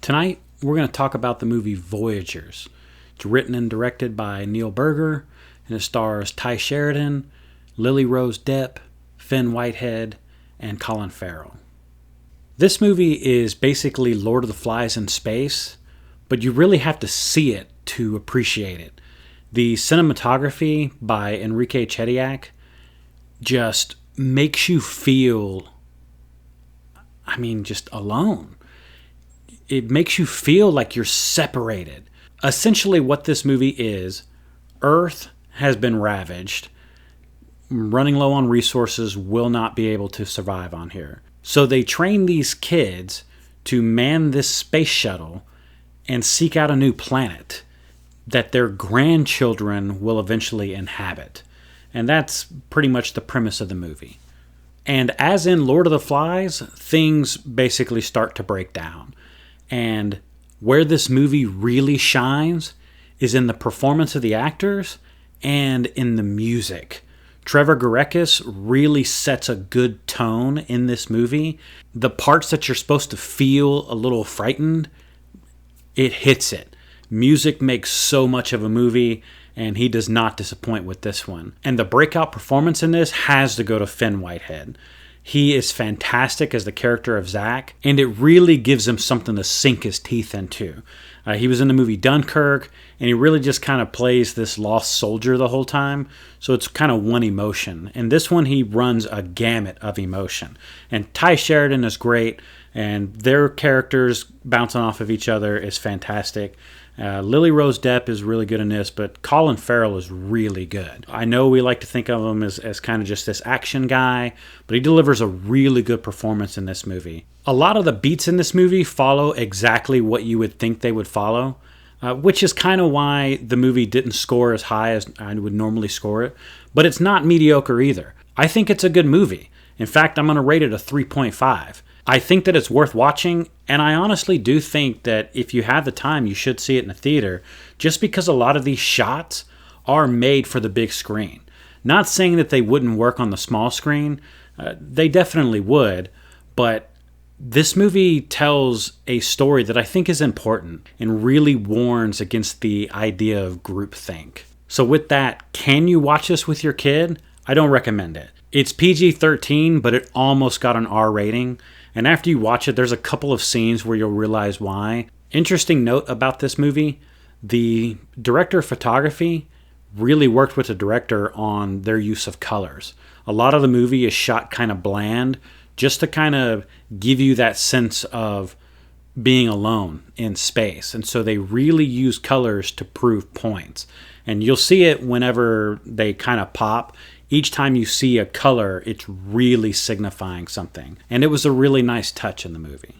Tonight, we're going to talk about the movie Voyagers. It's written and directed by Neil Berger, and it stars Tye Sheridan, Lily Rose Depp, Fionn Whitehead, and Colin Farrell. This movie is basically Lord of the Flies in space, but you really have to see it to appreciate it. The cinematography by Enrique Chediak just makes you feel, just alone. It makes you feel like you're separated. Essentially what this movie is, Earth has been ravaged. Running low on resources, will not be able to survive on here. So they train these kids to man this space shuttle and seek out a new planet that their grandchildren will eventually inhabit. And that's pretty much the premise of the movie. And as in Lord of the Flies, things basically start to break down. And where this movie really shines is in the performance of the actors and in the music. Trevor Garekis really sets a good tone in this movie. The parts that you're supposed to feel a little frightened, it hits it. Music makes so much of a movie, and he does not disappoint with this one. And the breakout performance in this has to go to Fionn Whitehead. He is fantastic as the character of Zach, and it really gives him something to sink his teeth into. He was in the movie Dunkirk, and he really just kind of plays this lost soldier the whole time, so it's kind of one emotion. And this one, he runs a gamut of emotion. And Tye Sheridan is great, and their characters bouncing off of each other is fantastic. Lily Rose Depp is really good in this, but Colin Farrell is really good. I know we like to think of him as kind of just this action guy, but he delivers a really good performance in this movie. A lot of the beats in this movie follow exactly what you would think they would follow, which is kind of why the movie didn't score as high as I would normally score it, but it's not mediocre either. I think it's a good movie. In fact, I'm going to rate it a 3.5. I think that it's worth watching, and I honestly do think that if you have the time, you should see it in a theater, just because a lot of these shots are made for the big screen. Not saying that they wouldn't work on the small screen, they definitely would, but this movie tells a story that I think is important and really warns against the idea of groupthink. So with that, can you watch this with your kid? I don't recommend it. It's PG-13, but it almost got an R rating. And after you watch it, there's a couple of scenes where you'll realize why. Interesting note about this movie, the director of photography really worked with the director on their use of colors. A lot of the movie is shot kind of bland, just to kind of give you that sense of being alone in space. And so they really use colors to prove points. And you'll see it whenever they kind of pop. Each time you see a color, it's really signifying something. And it was a really nice touch in the movie.